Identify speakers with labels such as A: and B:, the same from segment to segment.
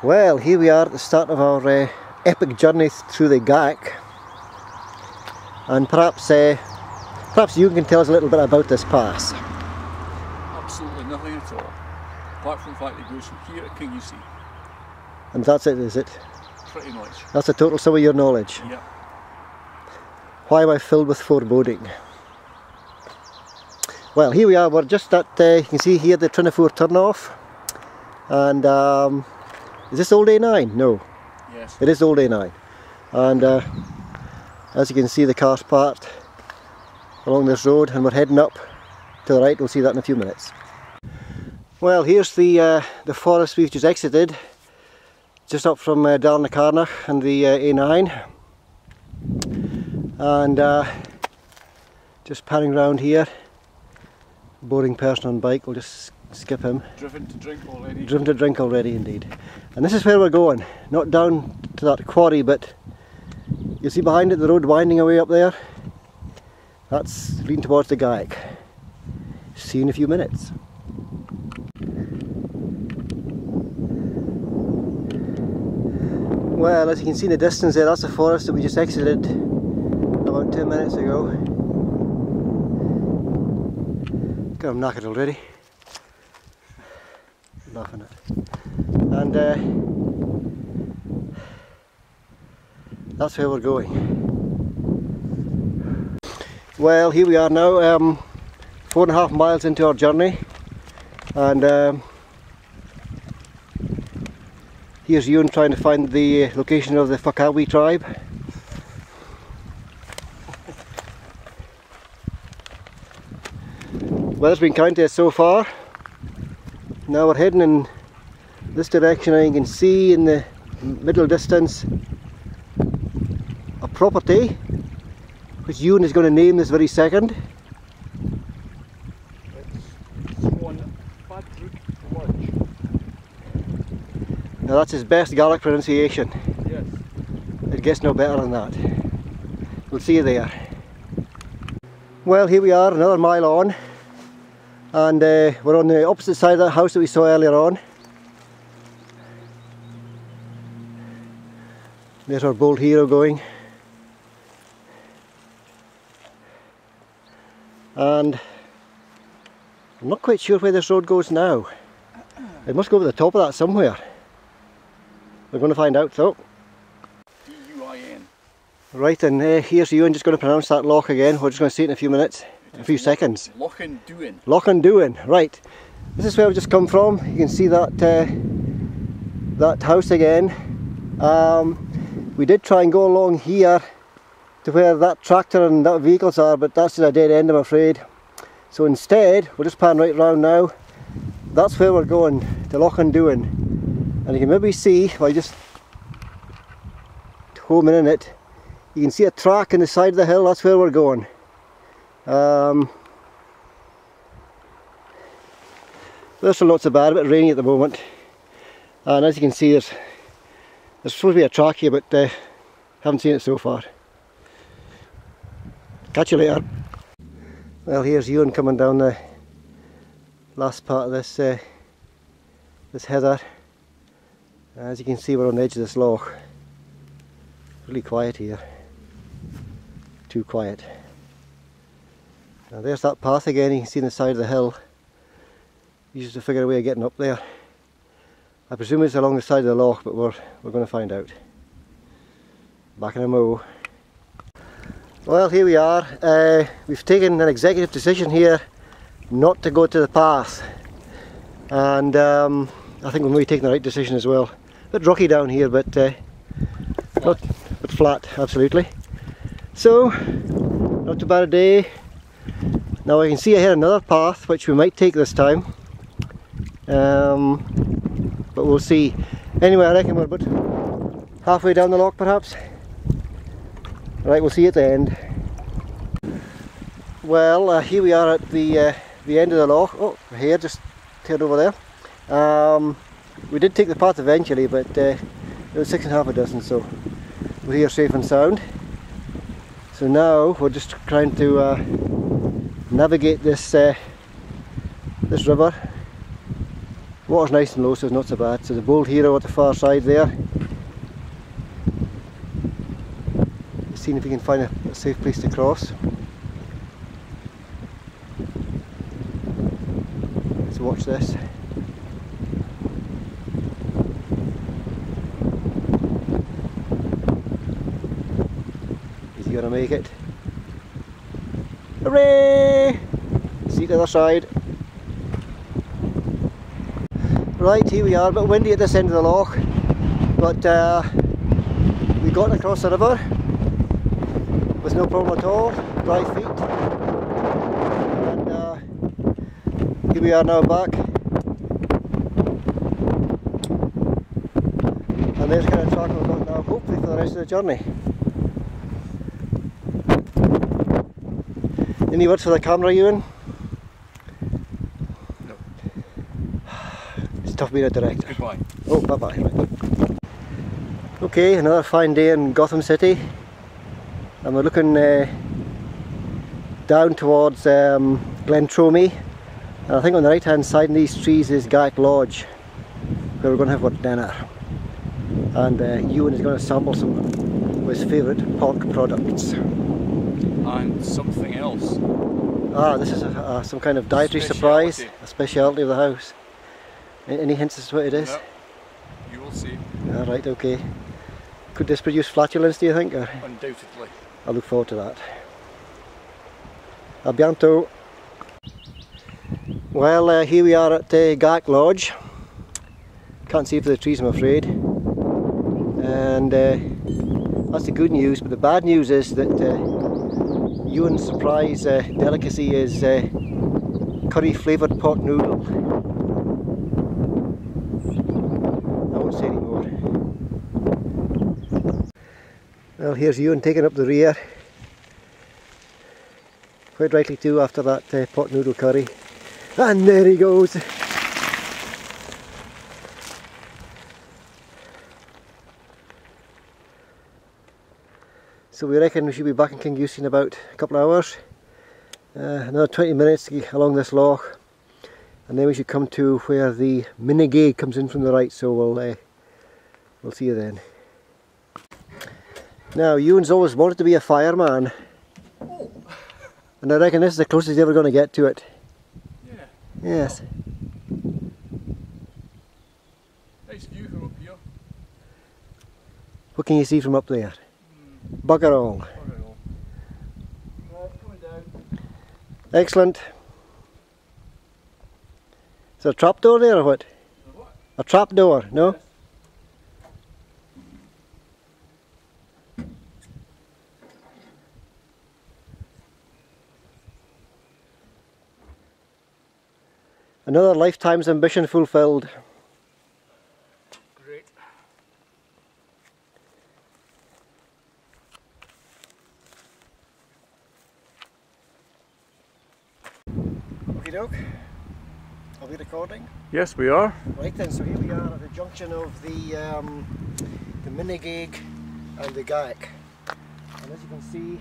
A: Well, here we are at the start of our epic journey through the Gaick, and perhaps you can tell us a little bit about this pass.
B: Absolutely nothing at all, apart from the fact it goes from here to King you see.
A: And that's it, is it?
B: Pretty much.
A: That's the total sum of your knowledge?
B: Yeah.
A: Why am I filled with foreboding? Well, here we are, we're just at, you can see here the Trinafore turn-off, and is this Old A9? No.
B: Yes.
A: It is Old A9. And as you can see, the car's parked along this road, and we're heading up to the right. We'll see that in a few minutes. Well, here's the forest we've just exited, just up from Darnacarnach and the A9. And just panning around here. Boring person on bike, we'll just skip him.
B: Driven to drink already.
A: Driven to drink already, indeed. And this is where we're going, not down to that quarry, but you see behind it the road winding away up there? That's leading towards the Gaick. See you in a few minutes. Well, as you can see in the distance there, that's the forest that we just exited about 10 minutes ago. God, I'm knackered already. Laughing at. And that's where we're going. Well, here we are now, 4.5 miles into our journey, and here's Ewan trying to find the location of the Whakawi tribe. Well, it's been counted so far. Now we're heading in this direction, and you can see in the middle distance a property which Ewan is going to name this very second. Now that's his best Gaelic pronunciation.
B: Yes.
A: It gets no better than that. We'll see you there. Well, here we are, another mile on, and we're on the opposite side of that house that we saw earlier on. There's our bold hero going. And I'm not quite sure where this road goes now. It must go over the top of that somewhere. We're going to find out though.
B: D-U-I-N.
A: Right, and here's Ewan just going to pronounce that loch again. We're just going to see it in a few minutes, a few seconds.
B: Lochinduin.
A: Lochinduin, right. This is where we've just come from. You can see that that house again. We did try and go along here to where that tractor and that vehicles are, but that's just a dead end, I'm afraid. So instead, we'll just pan right round now. That's where we're going, to Lochinduin. And you can maybe see, if I just home in it, you can see a track in the side of the hill. That's where we're going. This will not so bad, a bit rainy at the moment. And as you can see, there's supposed to be a track here, but haven't seen it so far. Catch you later. Well, here's Ewan coming down the last part of this this heather. As you can see, we're on the edge of this loch. Really quiet here. Too quiet. Now there's that path again, you can see on the side of the hill. Used to figure a way of getting up there. I presume it's along the side of the loch, but we're going to find out. Back in a mo. Well, here we are. We've taken an executive decision here not to go to the path, and I think we're maybe taking the right decision as well. A bit rocky down here, but flat, absolutely. So, not too bad a day. Now I can see ahead another path which we might take this time, but we'll see. Anyway, I reckon we're about halfway down the loch perhaps. Right, we'll see you at the end. Well, here we are at the end of the loch. Oh, here, just head over there. We did take the path eventually, but it was 6.5 dozen, so we're here safe and sound. So now we're just trying to navigate this this river Water's nice and low, so it's not so bad. So the bold hero at the far side there. Seeing if we can find a safe place to cross. So watch this. Is he gonna make it? Hooray! See the other side. Right, here we are, a bit windy at this end of the loch, but we got across the river with no problem at all, dry feet, and here we are now back, and there's kind of track we've got now, hopefully for the rest of the journey. Any words for the camera, Ewan?
B: No.
A: It's tough being a director.
B: Goodbye.
A: Oh, bye-bye. Right. Okay, another fine day in Gotham City. And we're looking down towards Glentromie, and I think on the right hand side in these trees is Gaick Lodge, where we're going to have our dinner, and Ewan is going to sample some of his favourite pork products.
B: And something else.
A: Ah, this is some kind of dietary surprise, a speciality of the house. Any hints as to what it is?
B: No. You will see.
A: Alright, okay. Could this produce flatulence, do you think? Or?
B: Undoubtedly.
A: I look forward to that. A bientôt. Well, here we are at Gaick Lodge. Can't see for the trees, I'm afraid. And that's the good news, but the bad news is that Ewan's surprise delicacy is curry flavoured pork noodle. I won't say any more. Well, here's Ewan taking up the rear. Quite rightly too, after that pork noodle curry. And there he goes! So we reckon we should be back in Kingussie in about a couple of hours. Another 20 minutes along this loch. And then we should come to where the Gaick comes in from the right, so we'll see you then. Now, Ewan's always wanted to be a fireman.
B: Oh.
A: And I reckon this is the closest he's ever going to get to it.
B: Yeah.
A: Yes.
B: Nice view from up here.
A: What can you see from up there? Bugger all.
B: Right, coming down.
A: Excellent. Is there a trapdoor there or what?
B: A what?
A: A trapdoor, no?
B: Yes.
A: Another lifetime's ambition fulfilled.
B: Great.
A: Okie doke. Are we recording?
B: Yes, we are.
A: Right then, so here we are at the junction of the Gaick and the Gaick. And as you can see,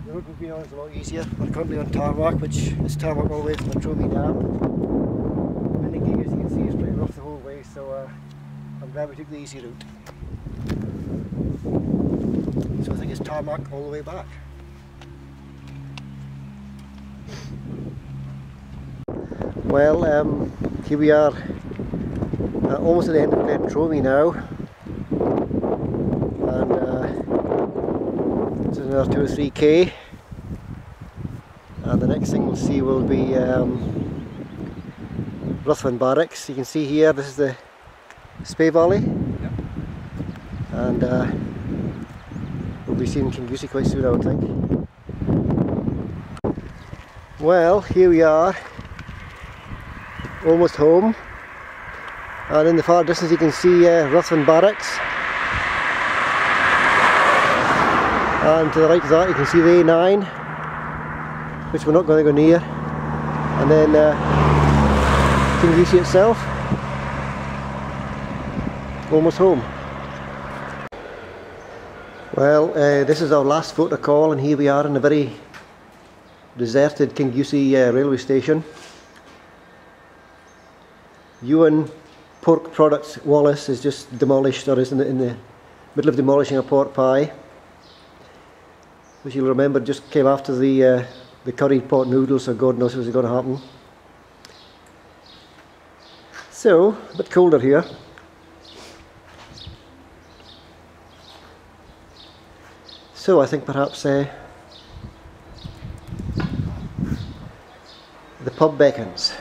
A: the road we've been on is a lot easier. We're currently on tarmac, which is tarmac all the way from the Tromie Dam. Gaick, as you can see, is pretty rough the whole way, so I'm glad we took the easy route. So I think it's tarmac all the way back. Well, here we are almost at the end of Glentromie now, and it's another 2 or 3k, and the next thing we'll see will be Ruthven Barracks. You can see here, this is the Spey Valley,
B: Yep.
A: and we'll be seeing Kingussie quite soon, I would think. Well, here we are, almost home, and in the far distance you can see Ruthven Barracks, and to the right of that you can see the A9, which we're not going to go near, and then Kingussie itself, almost home. Well, this is our last photo call, and here we are in a very deserted Kingussie railway station. Ewan Pork Products Wallace is just demolished, or is in the middle of demolishing a pork pie, which you'll remember just came after the curried pot noodles, so God knows what's going to happen. So, a bit colder here. So I think perhaps the pub beckons.